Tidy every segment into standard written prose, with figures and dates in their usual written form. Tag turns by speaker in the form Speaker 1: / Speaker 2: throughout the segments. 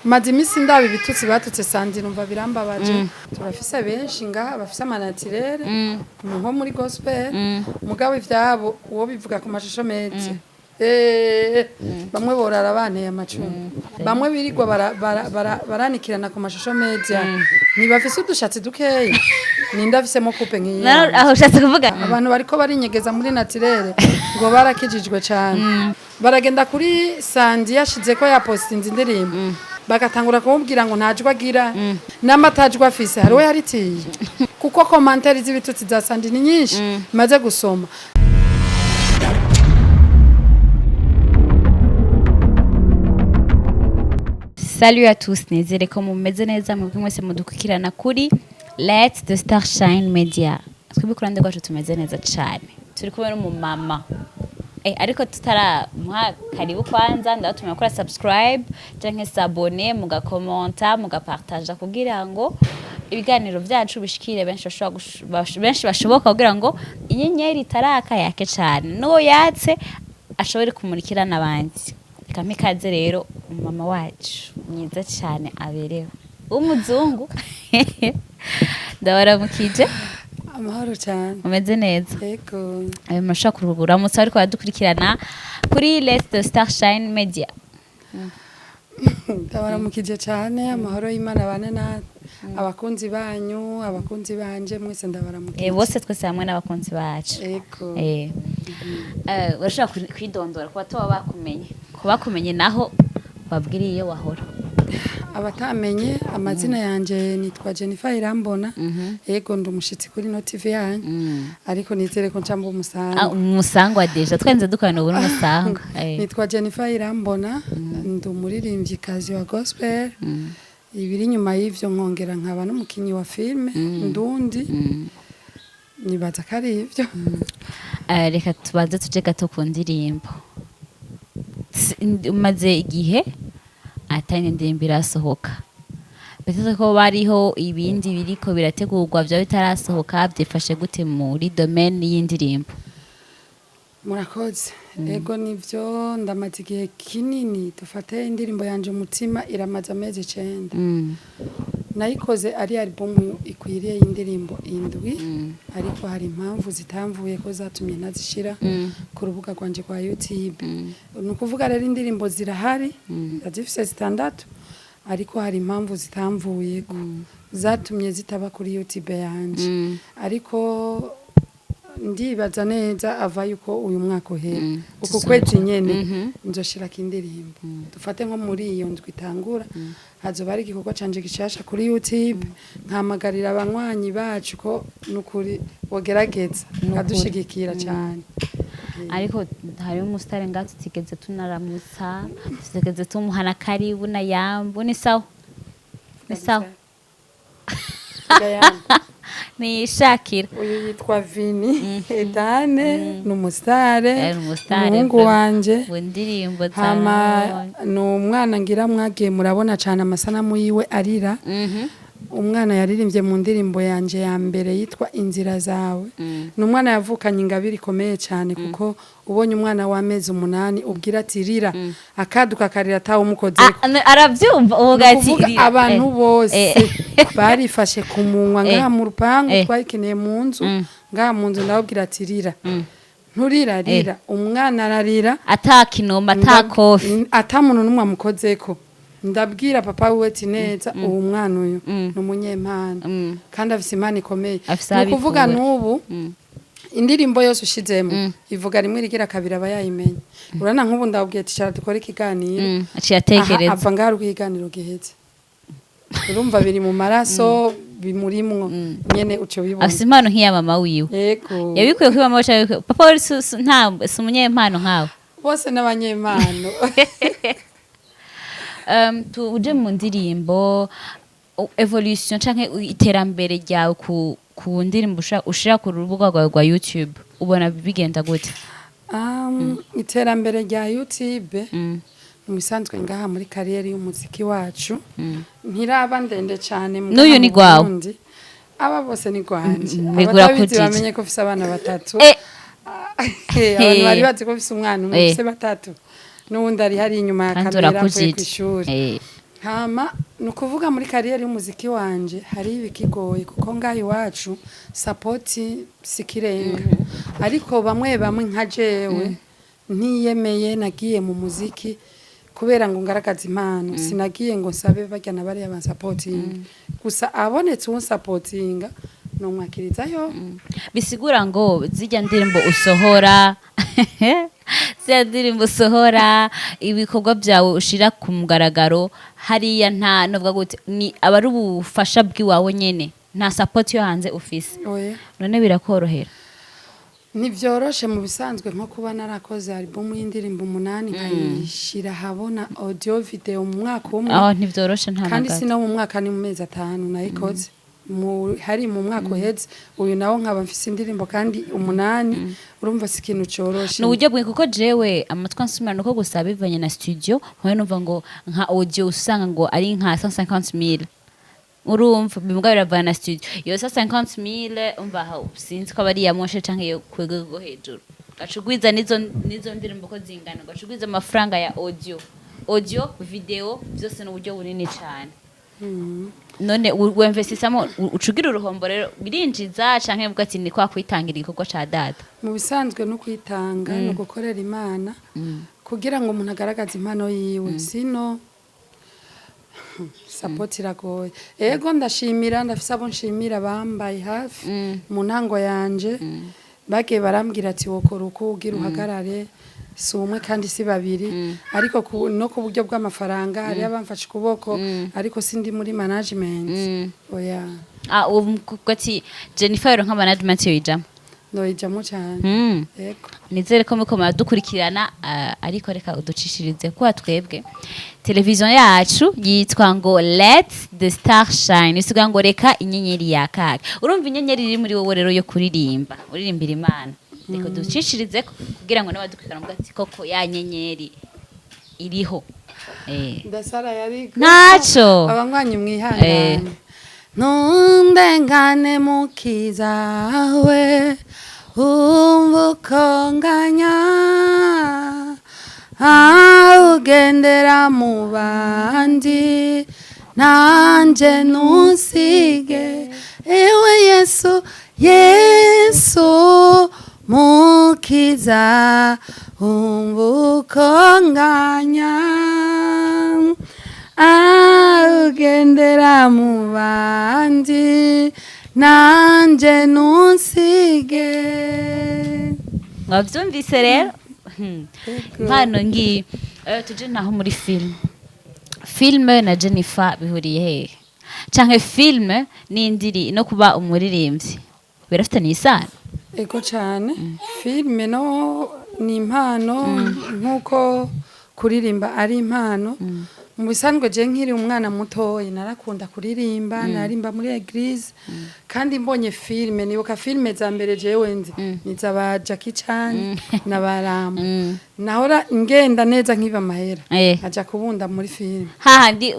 Speaker 1: maze imisi ndabi bitutsi batutse SANDY numva birambabaje turafise benshi nga bafise amanatirere nko muri gospel mugabo ivyabo uwo bivuga ku mashusho meze bamwe borara banteye amacungu bamwe birigwa baranikirana ku mashusho media ntibafise udushatsi dukeya nindafisemo coupe nkiyi
Speaker 2: aho ushatse kuvuga
Speaker 1: abantu bariko barinyegeza muri natirere ngo barakijijwe cyane baragenda kuri SANDY yashize ko yapostinze indirimbo bagatangura kumubwira ngo ntajwa agira n'amatajwa afise hari we yaritiye kuko commentaire z'ibitutsi za SANDY ni nyinshi maze gusoma.
Speaker 2: Salut à tous, nezere ko mumeze neza mu mwese mudukukirana kuri Let the Star Shine Media. Twebwe kurande gwacu tumeze neza cyane. Turi kumwe n'umumama. Ariko tutaramuha karibu kwanza ndatumye gukora subscribe canke s'abonner mugakomenta mugapartager kugira ngo ibiganiro byacu bishikire benshi bashoboka kugira ngo inyenyeri itaraka yake cyane no yatse ashobore kumurikira nabandi. Kamikaze rero umama wacu myiza cyane aberewe umuzungu ndabaramukije
Speaker 1: amahoro cyane
Speaker 2: umeze neza
Speaker 1: yego
Speaker 2: murashaka kurugura mutse ariko yadukurikirana kuri Let the Star Shine Media
Speaker 1: ndabaramukije cyane amahoro y'Imana bane na abakunzi banyu abakunzi banje mwese ndabaramukije
Speaker 2: bose twese hamwe n'abakunzi bacu
Speaker 1: yego
Speaker 2: urashaka kwidondora kuba to bakumenye naho babwiriye wahora
Speaker 1: abatamenye amazina yanje nitwa Jennifer Irambona yego ndumushitsi kuri no TV yanyu ariko nizere ko ncamba
Speaker 2: umusangwa deja twenze dukana ubu n'umusangwa
Speaker 1: nitwa Jennifer Irambona ndumuririmbyi kazi wa gospel ibiri nyuma y'ivyo nkongera nkaba n'umukinyi wa filme ndundi nibaza kari ivyo
Speaker 2: reka tubanze tuje gato ku ndirimbo umaze igihe atanye indirimbo irasohoka biteze ko bariho ibindi biriko birategurwa byo bitarasohoka byifashe gute muri domaine y'indirimbo
Speaker 1: murakoze ego nivyo ndamaze igihe kinini dufate indirimbo yanje umutima iramaze amezi 9 nayikoze ari album ikwiriye y'indirimbo indwi ariko hari impamvu zitamvuye ko zatumye nazishira ku rubuga rwanje kwa YouTube nukuvuga rero indirimbo zirahari azifise 6 ariko hari impamvu zitamvuye ko zatumye zitaba kuri YouTube yanje ariko ndibaza neza ava yuko uyu mwaka uhera uko kwezi nyene nzoshira kindirimbo dufate nko muri iyo ndwi itangura hazoba ari igikorwa canje gishasha kuri YouTube nkamagarira abanywanyi bacu ko nukuri bogerageza adushigikira cyane
Speaker 2: ariko hari umusitari ngato tigeze tunaramutsa tigeze tumuhana karibu na yambu ni sawa ni Shakira
Speaker 1: uyu yitwa Vini Edane n'umusitare umuhungu wanje
Speaker 2: windirimbo
Speaker 1: hama no umwana ngira mwagiye murabona cyane amasanamu yiwe arira umwana yaririmbye mu ndirimbo yanje ya mbere yitwa Inzira zawe n'umwana yavukanye ingabire ikomeye cyane kuko ubonye umwana w'amezi 8 ubwira ati rira akaduka karira tawo umukozeko
Speaker 2: aravyumva ubugati
Speaker 1: rira abantu bose barifashe ku munwa ngaha mu rupangu twayikeneye mu nzu ngaha mu nzu ndababwira ati rira nturira rira umwana ararira
Speaker 2: atakinoma atakofi
Speaker 1: atamuntu numwe amukozeko ndabwira papa weti neza uwo mwana uyu n'umunyempano kandi afise imana ikomeye nukuvuga n'ubu indirimbo yose ushizemo ivuga rimwe rigira kabiri abayayimenye urana nk'ubu ndabwiye ati cyara dukore ikiganiro
Speaker 2: aciyatekereza
Speaker 1: ava ngaho ikiganiro giheze urumva biri mu maraso bimurimwo nyene uco bibona
Speaker 2: afise impano nk'iya mama wiwe
Speaker 1: yego
Speaker 2: yabikuye kuri mama wacu papa wari nta umunyempano nkawe
Speaker 1: bose n'abanyempano
Speaker 2: tuje mu ndirimbo evolution canke iterambere ryawe ku ndirimbo ushira ku rubuga rwa YouTube ubona bigenda gute
Speaker 1: iterambere rya YouTube musanzwe ngaha muri kariyeri y'umuziki wacu ntiraba ndende cyane
Speaker 2: n'uyu ni gwawe
Speaker 1: aba bose ni gwanje abatabizi bamenye ko fise abana 3 abantu bari bazi ko fise umwana umwe fise 3 n'undi ari hari inyuma ya kamera ku ishuri hama nukuvuga muri kariyeri y'umuziki wanje hari ibikigoye kuko ngaho iwacu support sikirenga ariko bamwe nka jewe ntiyemeye nagiye mu muziki kubera ngo ngaragaza impano sinagiye ngo nsabe bajyana bari aba supporting gusa abonetse uwo supporting no mwakirizayo
Speaker 2: bisigura ngo zijya ndirimbo usohora zijya ndirimbo usohora ibikorwa byawe ushira ku mugaragaro hariya nta novuga gute ni abari ubufasha bw'iwawe nyene nta support yo hanze ufise none birakorohera
Speaker 1: nivyoroshe mu bisanzwe nko kuba narakoze album y'indirimbo 8 nkayishira habona audio video mu mwaka umwe
Speaker 2: ntivyoroshe nta
Speaker 1: kandi sino mu mwaka ni mu mezi 5 nayikoze hari mu mwaka uheze uyu nawo nkaba mfise indirimbo kandi 8 urumva sikintu coroshe
Speaker 2: n'uburyo bwe kuko jewe amatwa nsumira nuko gusa bivanye na studio nkoye numva ngo nka audio usanga ngo ari nka 150,000 urumva bimuga biravana na studio yo 150,000 umva aho sinzi ko bari yamoshe canke yo kwego hejuru gacugwiza nizo ndirimbo ko zingana gacugwiza amafaranga ya audio video byose n'uburyo bunini cyane none wemvesisamo ucugira uruhombo rero birinjiza canke mvuga ati ni kwa kwitangira igikorwa ca data
Speaker 1: mu bisanzwe no kwitanga no gukorera imana kugira ngo umuntu agaragaze impano yiwe sino support iragoye ego ndashimira ndafise abo nshimira bambaye hafi mu ntango yanje bagiye barambwira ati wokora uko ugira uhagarare si umwe kandi si babiri ariko no ku buryo bw'amafaranga hari abamfashe ukuboko ariko sindi muri management oya
Speaker 2: ati Jennifer nka management yoyijamo
Speaker 1: noyijamo cyane
Speaker 2: yego nizere ko muko muradukurikirana ariko reka uducishirize kwa twebwe televiziyo yacu yitwa ngo Let the Star Shine isuga ngo reka inyenyeri yakaka urumva inyenyeri iri muri wowe rero yo kuririmbira Imana reka ducishirize kugira ngo n'abadukurikirana mvuga ati koko ya nyenyeri iriho
Speaker 1: ndasara yariko
Speaker 2: naco
Speaker 1: abanywanyi mwihangane ntundengane mukizawe umvukonganya ugendera mu bandi nanje ntusige ewe Yesu mukiza umvukonganya ugendera mu bandi nanje ntusige
Speaker 2: mwavyumvise rero mpano ngi tuje naho muri filme na Jennifer bihuriye hehe canke filme n'indiri no kuba umuririmbyi birafite n'isano
Speaker 1: ego cyane filme no ni impano nkuko kuririmba ari impano mu bisanzwe je nkiri umwana mutoyi narakunda kuririmba narimba muri eglise kandi mbonye filme nibuka filme za mbere jewe nzi niza ba Jackie Chan na Baramu nahora ngenda neza nkiba amahera aja kubunda muri filme
Speaker 2: hahandi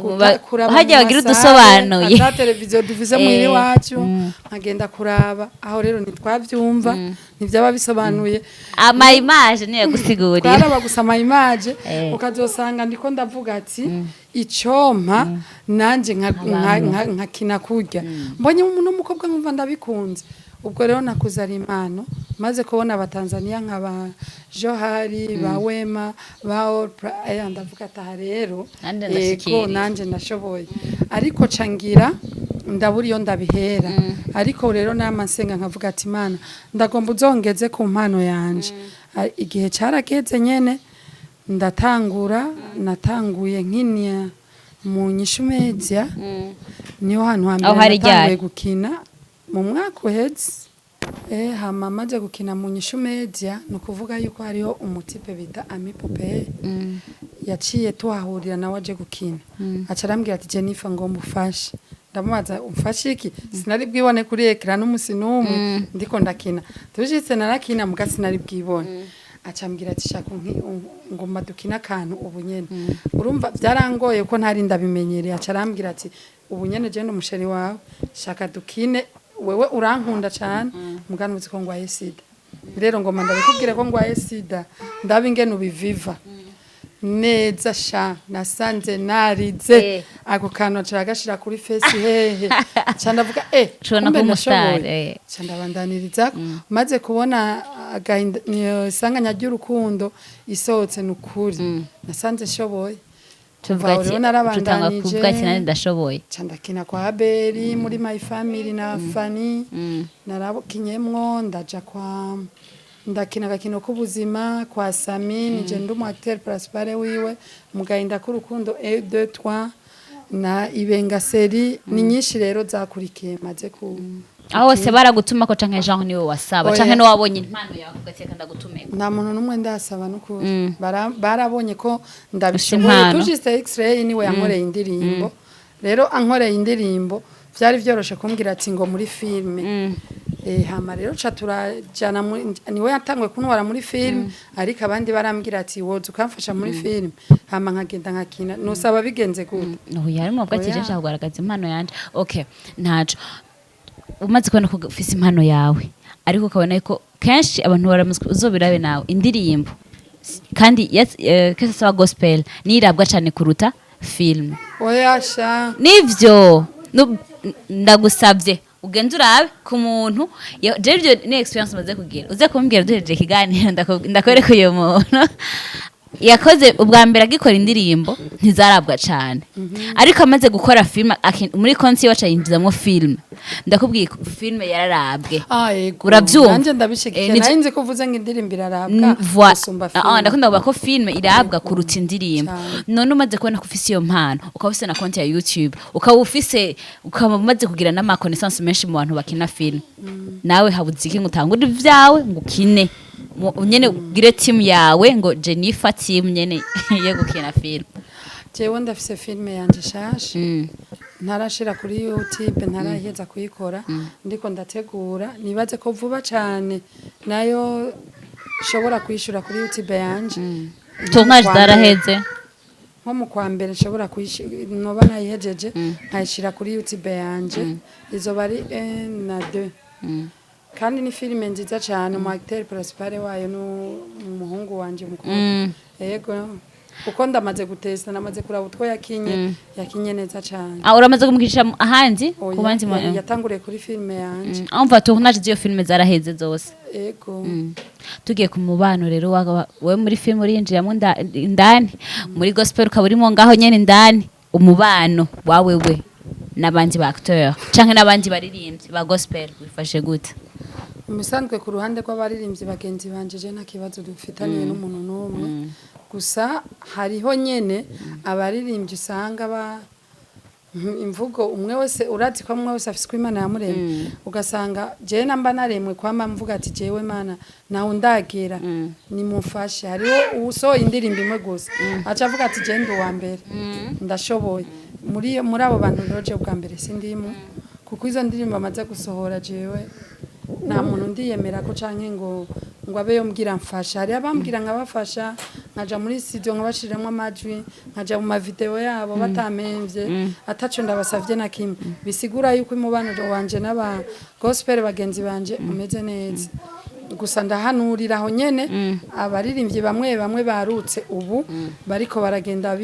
Speaker 2: hajya bagira udusobanuye
Speaker 1: za televiziyo duvize muri wacu nkagenda kuraba aho rero nitwavyumva ntivyaba bisobanuye
Speaker 2: ama image niyo gusigurira
Speaker 1: kwaraba gusa ama image ukazosanga ndiko ndavuga ati icompa nanje nkakina kurya mbonye umuntu w'umukobwa nkumva ndabikunze ubwo rero nakuzara impano maze kubona abatanzania nk'aba Johari ba Wema ba Oprah ndavuga ata rero eko nanje ndashoboye ariko cangira ndaburi yo ndabihera ariko rero namasenga nkavuga ati Imana ndagomba uzongeze ku mpano yanje igihe carageze nyene ndatangura natanguye nkinya mu nyishumezya niho hantu hambere natanguye gukina mu mwaka uheze hama maze gukina mu nyishumezya no kuvuga yuko hariho umutipe bita Ami Pope yaciye tuhahurira nawe aje gukina acarambwira ati Jennifer ngo mufashe ndamubaza umfashe iki sinari bwibone kuri ekran n'umusi n'umwe ndiko ndakina tujitse narakina muga sinari bwibone acambwira ati shaka ngo madukina kantu ubunyene urumva byarangoye ko ntari ndabimenyereye acarambwira ati ubunyene je no musheri wawe shaka dukine wewe urankunda cyane mugana uzi ko ngwaye sida rero ngoma ndabikubwira ko ngwaye sida ndabe ingene ubiviva neza sha nasanze narize ako kantu caragashira kuri face hehe candavuga
Speaker 2: Shobora ko umusitari
Speaker 1: candabandaniriza maze kubona isanganya ry'urukundo isohotse nukuri nasanze nshoboye
Speaker 2: tuvuga ati tutanga kuvuga ati nari ndashoboye
Speaker 1: candakina kwa Abeli muri My Family na Fanny narakinyemwo ndaja kwa ndakina gakino k'ubuzima kwa Sami nije ndumu acteur principal wiwe mugahinda k'urukundo 1 2 3 na ibenga seri ni nyinshi rero zakurikiye maze ku
Speaker 2: aho se baragutuma ko canke Jean niwe wasaba canke no wabonye impano yawe ugateka ndagutumeka
Speaker 1: nta muntu numwe ndasaba n'ukuri barabonye ko ndabishoboye tujiste X-ray niwe yankoreye indirimbo rero ankoreye indirimbo vyari vyoroshe kumbwira ati ngo muri filme hama rero ca turajana niwe yatangwe kuntwara muri film ariko abandi barambwira ati woza ukamfasha muri film hama nkagenda nkakina nosaba bigenze gute
Speaker 2: yarimo bwa kije nshaka kugaragaza impano yanje okay ntaco umaze kubona ko ufise impano yawe ariko ukabona ko kenshi abantu baramuzwe uzobirabe nawe indirimbo kandi kese sawa gospel nirabwa cyane kuruta film
Speaker 1: oyasha
Speaker 2: nivyo ndagusabye ugenda urabe ku muntu jeje ni experience maze kugira uze kumbwira duhereje kiganiro ndakwereka uyo muntu yakoze ubwa mbere agikora indirimbo ntizarabwa cyane ariko amaze gukora film muri konsi wacha yinjizamo film ndakubwiye film yararabwe urabyumva
Speaker 1: nanje ndabishikira narinze kuvuze ngo indirimbo irarabwa gusumba film
Speaker 2: ndakunda kuvuga ko film irabwa kuruta indirimbo none umaze kubona ko ufise iyo mpano ukaba ufise na konti ya YouTube ukaba umaze kugira n'ama connaissance menshi mu bantu bakina film nawe habuze iki ngutangura ivyawe ngukine nyene ugire team yawe ngo Jennifer team nyene yo gukina film
Speaker 1: jewe ndafise film yanje shasha ntarashira kuri YouTube ntaraheza kuyikora ndiko ndategura nibaze ko vuba cyane nayo shobora kwishura kuri YouTube yanje
Speaker 2: tournage daraheze
Speaker 1: nko mu kwa mbere shobora noba nayihejeje nkayishira kuri YouTube yanje izo bari 1 na 2 kandi ni filime nziza cyane mu acteur principal wayo n'umuhungu wanje mukuru yego kuko ndamaze gutesta namaze kuraba utwo yakinye neza cyane
Speaker 2: uramaze kumukisha ahandi kubanzi
Speaker 1: yatanguriye kuri filime yanje
Speaker 2: umva tournage z'iyo filime zaraheze zose
Speaker 1: yego
Speaker 2: tugiye ku mubano rero wewe muri film urinjiramo indani muri gospel ukaba urimo ngaho nyene indani umubano wawe we n'abandi ba acteur canke n'abandi baririmbyi ba gospel bifashe gute
Speaker 1: umusanzwe ku ruhande rw'abaririmbyi bagenzi banje je nta kibazo dufitaniye n'umuntu n'umwe gusa hariho nyene abaririmbyi usanga imvugo umwe wese urazi ko umwe wese afise ko Imana yamuremye ugasanga je namba naremwe kwamba mvuga ati jewe Mana naho ndagera nimufashe hariho uso indirimbo imwe gusa aca avuga ati je ndo wa mbere ndashoboye muri abo bantu roje bwa mbere sindimo kuko izo ndirimbo amaze gusohora jewe nta muntu ndiyemera ko canke ngo abe yombwira mfasha hari abambwira nkabafasha nkaja muri studio nkabashiramo amajwi nkaja mu mavideo yabo batamemvye ataco ndabasavye na kimwe bisigura yuko imubano wanje n'aba gospel bagenzi banje umeze neza gusa ndahanurira aho nyene abaririmbyi bamwe barutse ubu bariko baragenda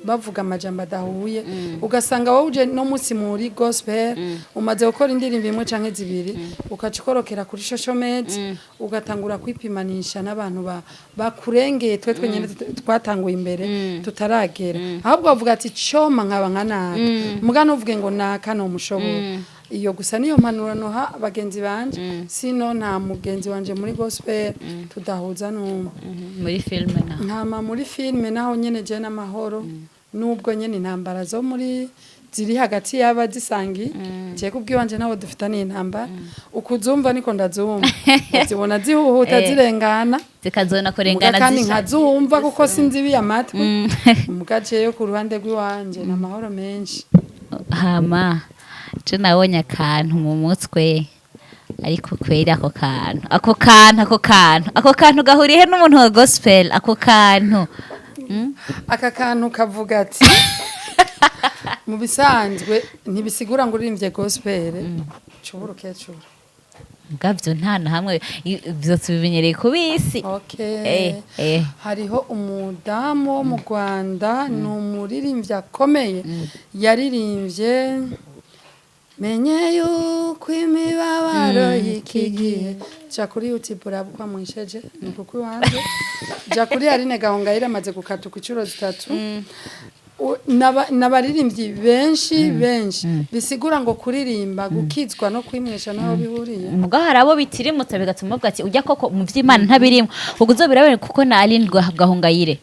Speaker 1: bavuga amajambo adahuye ugasanga wowe uje no musi muri gospel umaze gukora indirimbo imwe canke zibiri ukacikorokera kuri social media ugatangura kwipimanisha n'abantu bakurengeye twe nyene twatanguye imbere tutaragera ahubwo bavuga ati coma nkaba nkanaka mugano uvuge ngo naka no mushoboye iyo gusa niyo mpanuro noha bagenzi banje sino nta mugenzi wanje muri gospel tudahuza n'umwe
Speaker 2: muri filme
Speaker 1: muri filme naho nyene je n'amahoro nubwo nyene intambara zo muri ziri hagati yaba zisangi je kubwiwanje nawo dufitaniye intambara ukuzumva niko ndazumva zibona zihuhuta zirengana
Speaker 2: zikazona kurengana
Speaker 1: kandi nkazumva kuko sinzibiye amatwi mugace yo ku ruhande rw'iwanje n'amahoro menshi
Speaker 2: hama je nabonye akantu mu mutwe ariko kwera ako kantu gahuriye n'umuntu wa gospel ako kantu
Speaker 1: aka kantu kavuga ati mu bisanzwe ntibisigura ngo uririmbye gospel cubura ukecura
Speaker 2: ngavyo nta na hamwe ivyo tubimenyereye ku bisi.
Speaker 1: Okay. Hariho umudamu wo mu Rwanda ni umuririmbyi akomeye yaririmbye menye yuko imibabaro y'iki gihe ja kuri YouTube urabukwa mwisheje ni kuko wanje ja kuri Aline Gahongayire amaze gukatuka icuro zitatu n'abaririmbyi benshi bisigura ngo kuririmba gukizwa no kwimwesha naho bihuriye
Speaker 2: muga harabo bitirimutse bigatuma bwati ujya koko mu vy'Imana ntabirimo kuguzo birabere kuko na Aline Gahongayire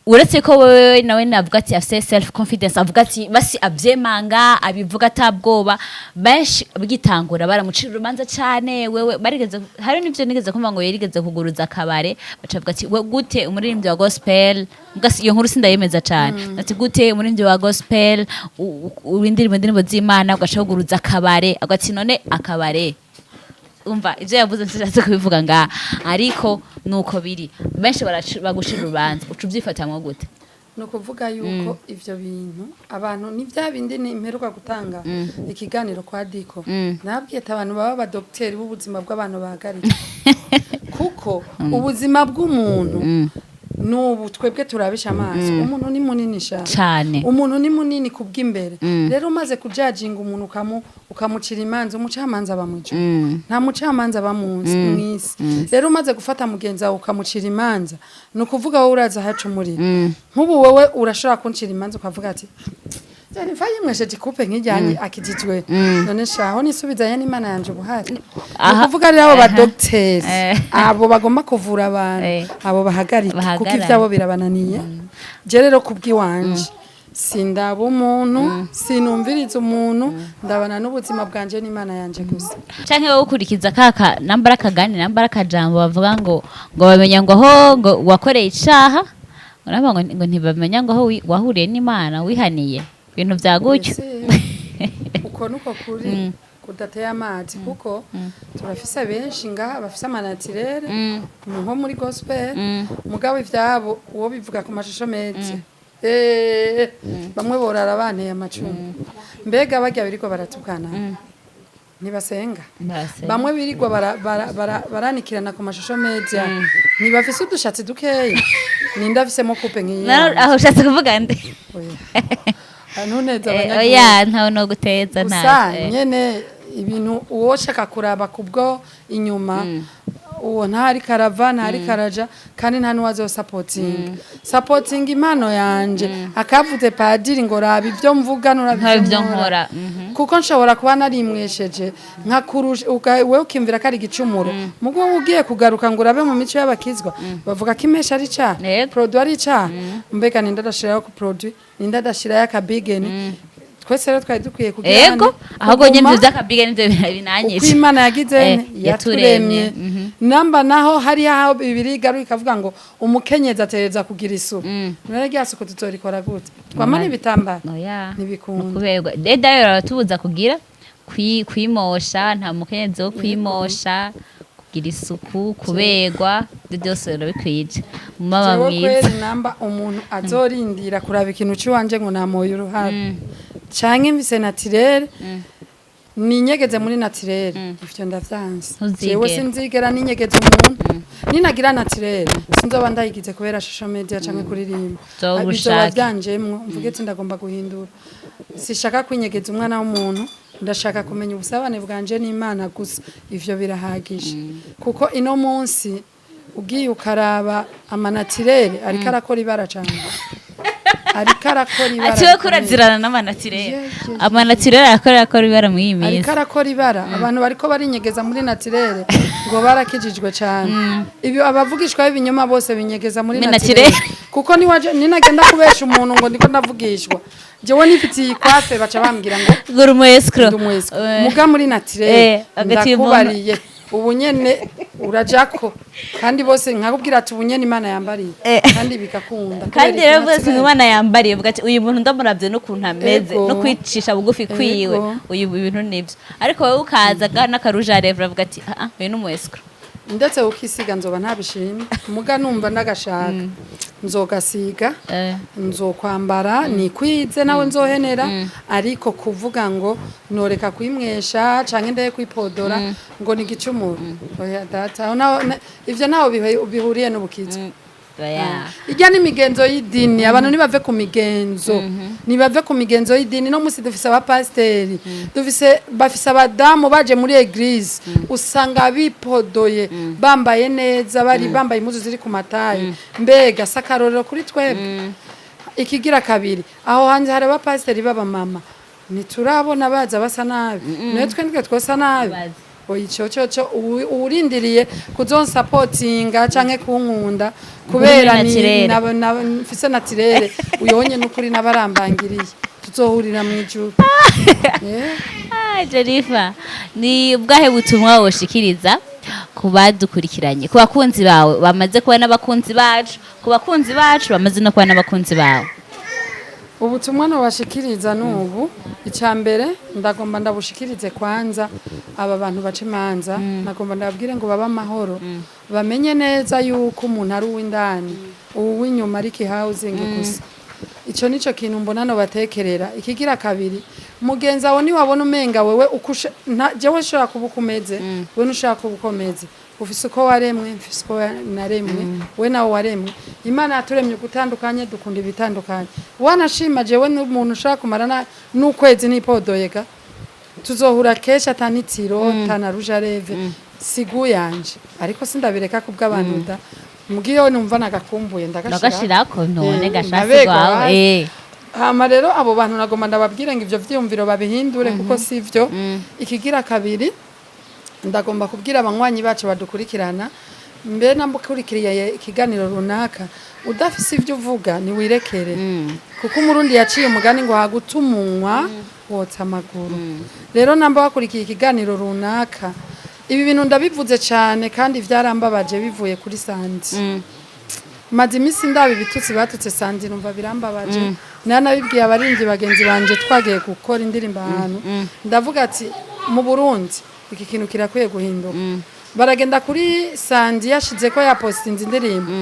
Speaker 2: uretse ko wewe nawe navuga ati afise self confidence avuga ati basi avyemanga abivuga atabwoba benshi bigitangura baramucira urubanza cyane wewe barigeze hari nivyo nigeze kumva ngo yerigeze kuguruza akabare bacavuga ati we gute umuririmbyi wa gospel ngasi iyo nkuru sindayemeza cyane ati gute umuririmbyi wa gospel urindirimbo z'Imana ugashaguruza akabare agati none akabare umva ivyo yavuze nshatse kubivuga nga ariko nuko biri benshi bagushira urubanza ucuvyifatamwe gute
Speaker 1: no kuvuga yuko ivyo bintu abantu ni vya bindi ni imperuka gutanga ikiganiro kwa Diko nabwiye abantu baba ba docteur b'ubuzima bw'abantu bahagarika kuko ubuzima bw'umuntu nubu twebwe turabisha amaso umuntu ni munini cyane umuntu ni munini kubw'imbere rero umaze kujajinga umuntu ukamucira imanza umucamanza bamuje nta mucamanza bamunzi mwisi rero umaze gufata mugenza ukamucira imanza no kuvuga wowe uraza hacu muri nk'ubu wowe urashobora kuncira imanza ukavuga ati Jani faye mwesheje coupe nk'ijyanye akijijwe none shaho nisubizanye n'Imana yanje ubuhari kuvuga rero abo ba doctors abo bagomba kuvura abantu abo bahagarika kuko ivyabo birabananiye je rero kubwiwanje sindaba umuntu sinumviriza umuntu ndabana n'ubuzima bwanje n'Imana yanje gusa
Speaker 2: canke wowe ukurikiza kaka nambara kagani nambara kajambo bavuga ngo bamenya ngo ho ngo wakoreye icaha ngo ntibamenya ngo ho wahuriye n'Imana wihaniye ibintu vyagutyo
Speaker 1: uko nuko kuri kudateye amazi kuko turafise benshi nga bafise amanatirere nko muri gospel mugabo ivyabo uwo bivuga ku mashusho meze bamwe borara banteye amacumu mbega barya biriko baratukana nibasenga bamwe birigwa baranikirana ku mashusho media nibafise udushatsi dukeya nindafisemo coupe nkiyi
Speaker 2: aho ushatse kuvuga nde
Speaker 1: anuneza
Speaker 2: oya ntawo no guteza
Speaker 1: nta nyene ibintu uwo shaka kuraba kubwo inyuma uwo ntari karava ntari karaja kandi nta nuwazo supporting impano yanje akavuze padiri ngo raba ivyo mvuga
Speaker 2: nurabivyo nkora
Speaker 1: kuko nshobora kuba narimwesheje nkakurusha wewe ukimvira kari gicumuro mugo ugiye kugaruka ngo urabe mu mico y'abakizwa bavuga ko imesha ari ca produit ari ca mbega nindadashiraho ku produit nindadashiraho akabigeni twese rero twari dukwiye kugira
Speaker 2: yego ahubwo nyemvyo by'akabige nivyo binanyije
Speaker 1: uko Imana yagize yaturemye namba naho hari aho bibiri garuka ikavuga ngo umukenyeza atereza kugira isuku none ryasuku tutorikora gute twamara ibitambara ntibikunda
Speaker 2: kubegwa dayo aratubuza kugira kwimosha nta mukenyeza wo kwimosha kugira isuku kubegwa byose rero bikwije mama mwiza
Speaker 1: namba umuntu azorindira kuraba ikintu ciwanje ngo namoye uruhara canke mvise naturel ninyegeze muri naturel ivyo ndavyanse jewe sinzigera ninyegeze umuntu ninagira naturel sinzoba ndayigize kubera social media canke kuririmba bizoba vyanjemwo mvuge ati ndagomba guhindura sishaka kwinyegeza umwana w'umuntu ndashaka kumenya ubusabane bwanje n'Imana gusa ivyo birahagije kuko ino munsi ugiye ukaraba amanatirere ariko arakora ibara cyane ariko arakora ibara
Speaker 2: atiwe kurazirana n'amanatirere amanatirere akora ibara mu yimeza
Speaker 1: ariko arakora ibara abantu bariko barinyegeza muri natirere ngo barakijijwe cyane ibyo abavugishwa b'ibinyoma bose binyegeza muri natirere kuko ninagenda kubesha umuntu ngo ndiko ndavugishwa jewe nifitiye kwafe baca bambwira ngo
Speaker 2: gurumo escro
Speaker 1: muga muri natirere ndakubariye ubunyene urajako kandi bose nkakubwira ati ubunyene Imana yambariye kandi bikakunda
Speaker 2: kandi rero bose Imana yambariye vuga ati uyu muntu ndamuravye no kuntu ameze no kwicisha bugufi kwiwe uyu bintu nivyo ariko wewe ukazaga n'akaruja revra vuga ati uyu n'umwescro
Speaker 1: ndetse ukisiga nzoba ntabishimye muga numva ndagashaka nzogasiga nzokwambara nikwize nawe nzohenera ariko kuvuga ngo noreka kwimwesha canke ndaye kwipodora ngo ni gicumuro oya data ivyo naho bihuriye n'ubukizwa ijya n'imigenzo y'idini abantu nibave ku migenzo nibave ku migenzo y'idini no musi dufise abapasteri bafise abadamu baje muri eglise usanga bipodoye bambaye neza bari bambaye impuzu ziri ku matayi mbega sakarorero kuri twebwe ikigira kabiri aho hanze hari abapasteri baba mama niturabona baza basa nabi natwe ndike twosa nabi ico urindiriye kuzonsapotinga canke kunkunda kubera ni mfise natirere uyonye n'ukuri nabarambangiriye tuzohurira mu ijuru
Speaker 2: Jennifer ni ubwahe butumwa woshikiriza ku badukurikiranye ku bakunzi bawe bamaze kuba n'abakunzi bacu ku bakunzi bacu bamaze no kuba n'abakunzi bawe
Speaker 1: ubutumwa nobashikiriza n'ubu icambere ndagomba ndabushikirize kwanza aba bantu baca imanza nagomba ndababwire ngo baba amahoro bamenye neza yuko umuntu ari uw'indani uw'inyuma ari housing gusa ico nico kintu mbona no batekerera ikigira kabiri mugenzi wawe ni wabona umenga wewe jewe shora kubukumeze we nushaka kubukomeze ufise uko waremwe mfise uko naremwe we nawe waremwe imana yaturemye gutandukanye dukunda ibitandukanye wanashima jewe n'umuntu ushaka kumarana n'ukwezi nipodoyega tuzohura kesha atanitiro tanaruja reve sigu yanje ariko sindabireka kubw'abantu da mugiyo numva nagakumbuye
Speaker 2: ndagashirako none gashasi gwawe
Speaker 1: hama rero abo bantu nagomba ndababwire ngo ivyo vyiyumviro babihindure kuko sivyo ikigira kabiri ndagomba kubwira abanywanyi bacu badukurikirana mbe nambukurikiriye ikiganiro runaka udafise ivyo uvuga ni wirekere kuko umurundi yaciye umugani ngo hagutumunwa wotsa amaguru rero namba wakurikiye ikiganiro runaka ibi bintu ndabivuze cyane kandi vyarambabaje bivuye kuri Sandy maze imisi ndabi bitutsi batutse Sandy numva birambabaje nanabibwiye abarinzi bagenzi banje twagiye gukora indirimbo ahantu ndavuga ati mu Burundi iki kintu kirakwiye guhinduka baragenda kuri Sandy yashize ko yapostinze indirimbo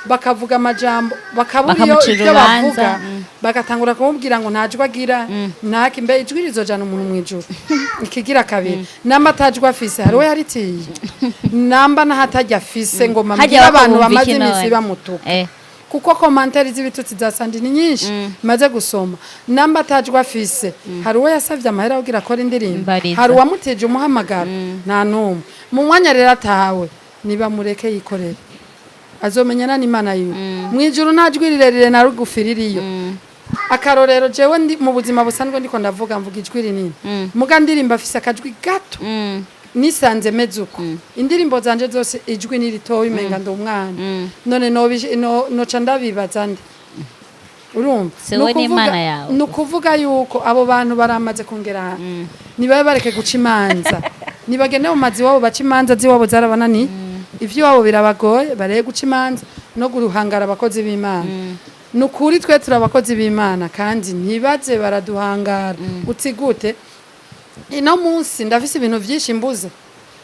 Speaker 1: bakavuga amajambo bakaburiyo ibyo bavuga bagatangura kumubwira ngo ntajwa agira ntaki mbe ijwi rizojana umuntu mu ijuru ikigira kabiri namba atajwa afise hariwe yaritiye namba nahatajya afise ngo mambwira abantu bamaze imisi bamutuka kuko commentaire z'ibitutsi za Sandy ni nyinshi maze gusoma namba atajwa afise hariwe yasavye amahera kugira akora indirimbo hari uwamuteje umuhamagara nta numwe mu mwanya rero atawe niba mureke yikorera azomenyana n'Imana yiwe mwijuru najwi rirerire na rugufiririyo akarorero jewe ndi mu buzima busanzwe ndiko ndavuga mvuga ijwi rinini muga ndirimba afise akajwi gato nisanze mezuko indirimbo zanje zose ijwi niritowe imenga ndo umwana none noca ndabibaza ndi urumva nukuvuga yuko abo bantu baramaze kongera nibabe bareke guca imanza nibagene mu mazi wabo baca imanza ziwabo zarabanani ivyo wabo birabagoye bareye guca imanza no guruhangara abakozi b'Imana nukuri twe turabakozi b'Imana kandi ntibaze baraduhangara utsigute ino munsi ndafise ibintu vyinshi mbuze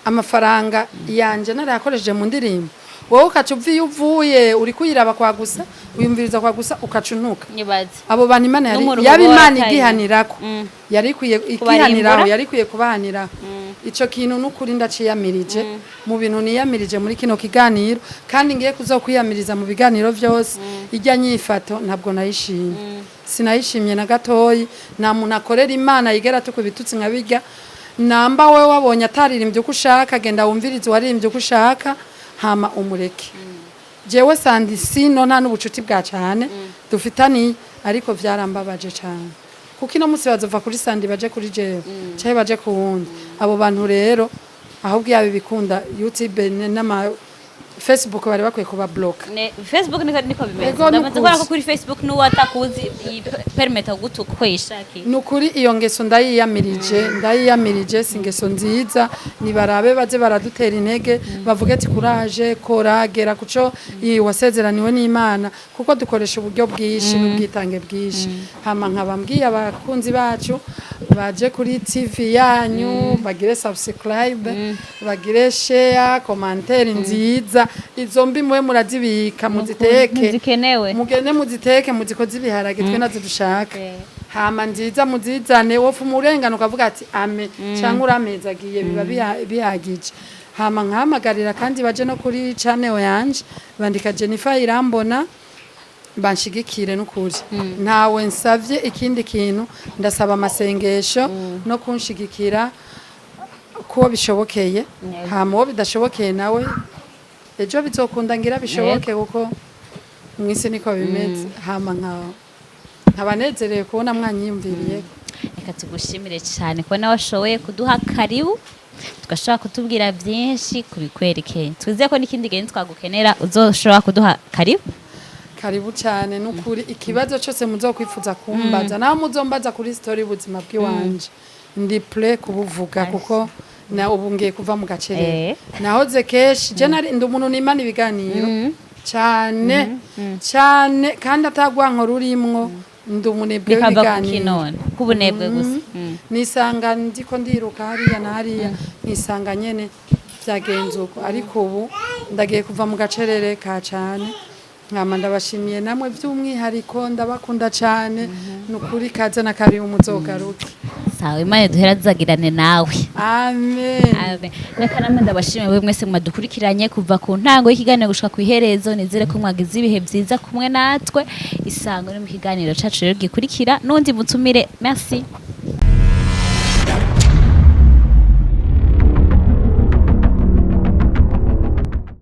Speaker 1: amafaranga yanje narayakoresheje mu ndirimbo wowe ukacuviye uvuye uri kuyiraba kwa gusa uyumviriza kwa gusa ukacuntuka abo bantu Imana yari Imana igihanirako yari kwiye igihaniraho yari kwiye kubahanira ico kintu nukuri ndaciyamirije mu bintu niyamirije muri kino kiganiro kandi ngiye kuzokwiyamiriza mu biganiro vyose ijya nyifato ntabwo nayishimye sinayishimye na gatoyi nta muntu akorera Imana yigera tukubitutsi nkabirya namba wewe wabonye ataririmbye uko ushaka genda wumvirize waririmbye uko ushaka hama umureke jewe Sandy sino nta n'ubucuti bwa cyane dufitani ariko vyarambabaje cyane kuko ino musi bazova kuri Sandy baje kuri jewe cyaye baje ku wundi abo bantu rero ahubwo yabe bikunda YouTube n'ama Facebook bari bakwiye kuba block
Speaker 2: Facebook niko bimeze ndamaze ko kuri Facebook n'uwo atakuzi permit gutuka ko yishaki
Speaker 1: nukuri iyo ngeso ndayiyamirije singeso nziza nibarabe baze baradutera intege bavuge ati courage koragera kuco wasezeraniwe n'Imana kuko dukoresha uburyo bwinshi n'ubwitange bwinshi hama nkabambwiye abakunzi bacu baje kuri TV yanyu bagire subscribe bagire share commentaire nziza izo mbi mwe murazibika muziteke
Speaker 2: zikenewe
Speaker 1: mugende muziteke muzikoze ibiharage twe nazo dushaka hama nziza muzizane wofu murengano ukavuga ati ame cyangwa uramezagiye biba bihagije hama nkahamagarira kandi baje no kuri channel yanje bandika Jennifer Irambona banshigikire n'ukuri ntawe nsavye ikindi kintu ndasaba amasengesho no kunshigikira ko bishobokeye hama bidashobokeye nawe ejo bizokunda ngira bishoboke kuko mwisi niko bimeze hama nkabanezereye kubona mwanyimviriye
Speaker 2: reka tugushimire cyane kubona washoboye kuduha karibu tugashobora kutubwira byinshi kubikwerekeye twizeye ko n'ikindi gihe twagukenera uzoshobora kuduha
Speaker 1: karibu cyane n'ukuri ikibazo cyose muzokwifuza kumbaza naho muzombaza kuri story ubuzima bw'iwanje ndi play kubuvuga kuko na ubu ngiye kuva mu gacerere nahoze keshi je nari ndi umuntu nimana ibiganiro cyane cyane kandi atagwanko rurimwo ndi umunebwe w'ibiganiro
Speaker 2: kubunebwe gusa
Speaker 1: nisanga ndiko ndiruka hariya na hariya nisanga nyene byagenze uko ariko ubu ndagiye kuva mu gacerere ka cyane nkama ndabashimiye namwe by'umwihariko ndabakunda cyane nukuri kaze na kari umuzogaruke
Speaker 2: sawa imana duhera zagirane nawe
Speaker 1: amen
Speaker 2: nakanama ndabashimiye bwe mwese mwadukurikiranye kuva ku ntango y'ikiganiro gushika ku iherezo nizere ko mwagize ibihe byiza kumwe natwe isango ni mu kiganiro cacu rero gikurikira n'undi mutumire merci